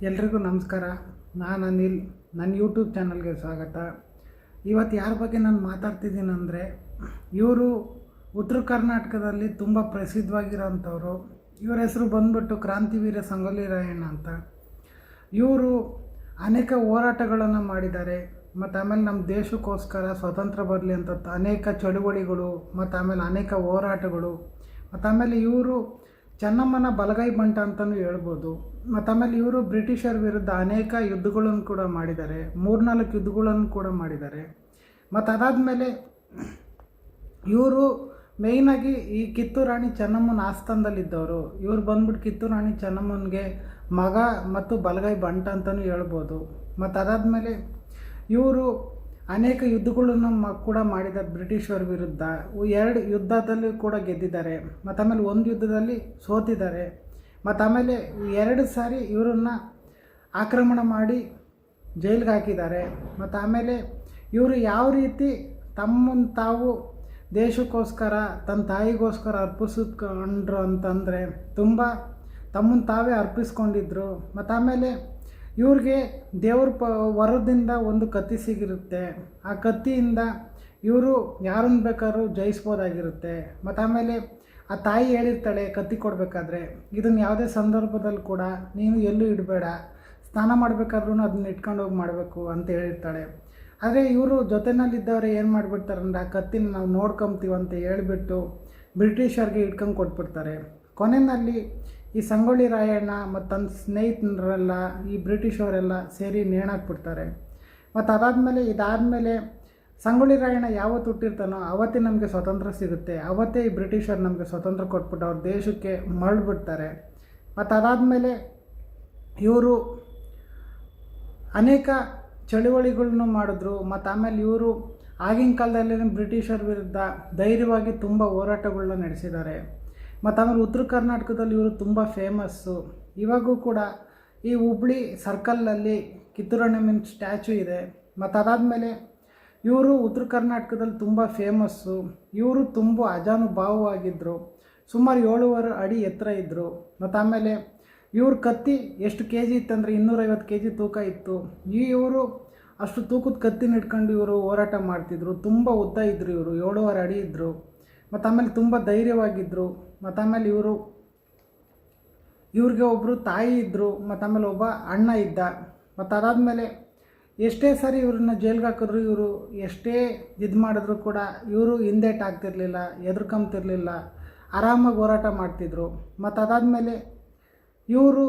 ಎಲ್ರಿಗೂ ನಮಸ್ಕಾರ. ನಾನು ಅನಿಲ್. ನನ್ನ ಯೂಟ್ಯೂಬ್ ಚಾನಲ್ಗೆ ಸ್ವಾಗತ. ಇವತ್ತು ಯಾರ ಬಗ್ಗೆ ನಾನು ಮಾತಾಡ್ತಿದ್ದೀನಿ ಅಂದರೆ, ಇವರು ಉತ್ತರ ಕರ್ನಾಟಕದಲ್ಲಿ ತುಂಬ ಪ್ರಸಿದ್ಧವಾಗಿರೋಂಥವ್ರು. ಇವರ ಹೆಸರು ಬಂದ್ಬಿಟ್ಟು ಕ್ರಾಂತಿವೀರ ಸಂಗೊಳ್ಳಿ ರಾಯಣ್ಣ ಅಂತ. ಇವರು ಅನೇಕ ಹೋರಾಟಗಳನ್ನು ಮಾಡಿದ್ದಾರೆ. ಮತ್ತು ಆಮೇಲೆ ನಮ್ಮ ದೇಶಕ್ಕೋಸ್ಕರ ಸ್ವತಂತ್ರ ಬರಲಿ ಅಂತ ಅನೇಕ ಚಳುವಳಿಗಳು ಮತ್ತು ಆಮೇಲೆ ಅನೇಕ ಹೋರಾಟಗಳು. ಮತ್ತು ಆಮೇಲೆ ಇವರು ಚೆನ್ನಮ್ಮನ ಬಲಗೈ ಬಂಟ ಅಂತಲೂ ಹೇಳ್ಬೋದು. ಮತ್ತು ಆಮೇಲೆ ಇವರು ಬ್ರಿಟಿಷರ ವಿರುದ್ಧ ಅನೇಕ ಯುದ್ಧಗಳನ್ನು ಕೂಡ ಮಾಡಿದ್ದಾರೆ. 3-4 ಯುದ್ಧಗಳನ್ನು ಕೂಡ ಮಾಡಿದ್ದಾರೆ. ಮತ್ತು ಅದಾದಮೇಲೆ ಇವರು ಮೇಯ್ನಾಗಿ ಈ ಕಿತ್ತೂರು ರಾಣಿ ಚೆನ್ನಮ್ಮನ ಆಸ್ಥಾನದಲ್ಲಿದ್ದವರು. ಇವರು ಬಂದ್ಬಿಟ್ಟು ಕಿತ್ತೂರು ರಾಣಿ ಚೆನ್ನಮ್ಮನಿಗೆ ಮಗ ಮತ್ತು ಬಲಗೈ ಬಂಟ ಅಂತಲೂ ಹೇಳ್ಬೋದು. ಮತ್ತು ಅದಾದಮೇಲೆ ಇವರು ಅನೇಕ ಯುದ್ಧಗಳನ್ನು ಕೂಡ ಮಾಡಿದ್ದಾರೆ ಬ್ರಿಟಿಷರ ವಿರುದ್ಧ. 2 ಯುದ್ಧದಲ್ಲಿ ಕೂಡ ಗೆದ್ದಿದ್ದಾರೆ. ಮತ್ತು ಆಮೇಲೆ 1 ಯುದ್ಧದಲ್ಲಿ ಸೋತಿದ್ದಾರೆ. ಮತ್ತು ಆಮೇಲೆ 2 ಸಾರಿ ಇವರನ್ನು ಆಕ್ರಮಣ ಮಾಡಿ ಜೈಲಿಗೆ ಹಾಕಿದ್ದಾರೆ. ಮತ್ತು ಆಮೇಲೆ ಇವರು ಯಾವ ರೀತಿ ತಮ್ಮನ್ನು ತಾವು ದೇಶಕ್ಕೋಸ್ಕರ ತನ್ನ ತಾಯಿಗೋಸ್ಕರ ಅರ್ಪಿಸ್ಕೊಂಡ್ರು ಅಂತಂದರೆ ತುಂಬ ತಮ್ಮನ್ನು ತಾವೇ ಅರ್ಪಿಸ್ಕೊಂಡಿದ್ರು. ಮತ್ತು ಆಮೇಲೆ ಇವ್ರಿಗೆ ದೇವ್ರ ವರದಿಂದ ಒಂದು ಕತ್ತಿ ಸಿಗಿರುತ್ತೆ. ಆ ಕತ್ತಿಯಿಂದ ಇವರು ಯಾರನ್ನು ಬೇಕಾದ್ರೂ ಜಯಿಸ್ಬೋದಾಗಿರುತ್ತೆ. ಮತ್ತು ಆಮೇಲೆ ಆ ತಾಯಿ ಹೇಳಿರ್ತಾಳೆ ಕತ್ತಿ ಕೊಡಬೇಕಾದ್ರೆ, ಇದನ್ನು ಯಾವುದೇ ಸಂದರ್ಭದಲ್ಲಿ ಕೂಡ ನೀನು ಎಲ್ಲೂ ಇಡಬೇಡ, ಸ್ನಾನ ಮಾಡಬೇಕಾದ್ರೂ ಅದನ್ನ ಇಟ್ಕೊಂಡು ಹೋಗಿ ಮಾಡಬೇಕು ಅಂತ ಹೇಳಿರ್ತಾಳೆ. ಆದರೆ ಇವರು ಜೊತೆಯಲ್ಲಿದ್ದವ್ರೆ ಏನು ಮಾಡಿಬಿಡ್ತಾರೆ ಅಂದರೆ, ಆ ಕತ್ತಿನ ನಾವು ನೋಡ್ಕೊಂತೀವಿ ಅಂತ ಹೇಳಿಬಿಟ್ಟು ಬ್ರಿಟಿಷರಿಗೆ ಇಟ್ಕೊಂಡು ಕೊಟ್ಬಿಡ್ತಾರೆ. ಕೊನೆಯಲ್ಲಿ ಈ ಸಂಗೊಳ್ಳಿ ರಾಯಣ್ಣ ಮತ್ತು ತನ್ನ ಸ್ನೇಹಿತರೆಲ್ಲ ಈ ಬ್ರಿಟಿಷವರೆಲ್ಲ ಸೇರಿ ನೇಣಾಕ್ಬಿಡ್ತಾರೆ. ಮತ್ತು ಇದಾದಮೇಲೆ ಸಂಗೊಳ್ಳಿ ರಾಯಣ್ಣ ಯಾವತ್ತು ಹುಟ್ಟಿರ್ತಾನೋ ಅವತ್ತೇ ನಮಗೆ ಸ್ವಾತಂತ್ರ್ಯ ಸಿಗುತ್ತೆ. ಅವತ್ತೇ ಈ ಬ್ರಿಟಿಷರು ನಮಗೆ ಸ್ವಾತಂತ್ರ್ಯ ಕೊಟ್ಬಿಟ್ಟು ಅವ್ರ ದೇಶಕ್ಕೆ ಮರಳಿಬಿಡ್ತಾರೆ. ಮತ್ತು ಅದಾದಮೇಲೆ ಇವರು ಅನೇಕ ಚಳುವಳಿಗಳನ್ನು ಮಾಡಿದ್ರು. ಮತ್ತು ಆಮೇಲೆ ಇವರು ಆಗಿನ ಕಾಲದಲ್ಲಿ ಬ್ರಿಟಿಷರ ವಿರುದ್ಧ ಧೈರ್ಯವಾಗಿ ತುಂಬ ಹೋರಾಟಗಳನ್ನ ನಡೆಸಿದ್ದಾರೆ. ಮತ್ತು ಆಮೇಲೆ ಉತ್ತರ ಕರ್ನಾಟಕದಲ್ಲಿ ಇವರು ತುಂಬ ಫೇಮಸ್ಸು. ಇವಾಗೂ ಕೂಡ ಈ ಹುಬ್ಳಿ ಸರ್ಕಲ್ನಲ್ಲಿ ಕಿತ್ತೂರು ರಾಣಮ್ಮನ ಸ್ಟ್ಯಾಚು ಇದೆ. ಮತ್ತು ಅದಾದಮೇಲೆ ಇವರು ಉತ್ತರ ಕರ್ನಾಟಕದಲ್ಲಿ ತುಂಬ ಫೇಮಸ್ಸು. ಇವರು ತುಂಬ ಅಜಾನುಭಾವವಾಗಿದ್ದರು. ಸುಮಾರು 7.5 ಅಡಿ ಎತ್ತರ ಇದ್ದರು. ಮತ್ತು ಆಮೇಲೆ ಇವ್ರ ಕತ್ತಿ ಎಷ್ಟು kg ಇತ್ತಂದರೆ 250 kg ತೂಕ ಇತ್ತು. ಇವರು ಅಷ್ಟು ತೂಕದ ಕತ್ತಿನ ಇಟ್ಕೊಂಡು ಇವರು ಹೋರಾಟ ಮಾಡ್ತಿದ್ರು. ತುಂಬ ಉದ್ದ ಇದ್ದರು ಇವರು, 7.5 ಅಡಿ ಇದ್ದರು. ಮತ್ತು ಆಮೇಲೆ ತುಂಬ ಧೈರ್ಯವಾಗಿದ್ದರು. ಮತ್ತು ಆಮೇಲೆ ಇವ್ರಿಗೆ ಒಬ್ಬರು ತಾಯಿ ಇದ್ದರು. ಮತ್ತು ಆಮೇಲೆ ಒಬ್ಬ ಅಣ್ಣ ಇದ್ದ. ಮತ್ತು ಅದಾದಮೇಲೆ ಎಷ್ಟೇ ಸಾರಿ ಇವ್ರನ್ನ ಜೈಲ್ಗೆ ಹಾಕಿದ್ರು, ಇವರು ಎಷ್ಟೇ ಇದು ಮಾಡಿದ್ರು ಕೂಡ ಇವರು ಹಿಂದೇಟಾಗ್ತಿರ್ಲಿಲ್ಲ, ಹೆದರ್ಕೊಂತಿರ್ಲಿಲ್ಲ, ಆರಾಮಾಗಿ ಹೋರಾಟ ಮಾಡ್ತಿದ್ರು. ಮತ್ತು ಅದಾದಮೇಲೆ ಇವರು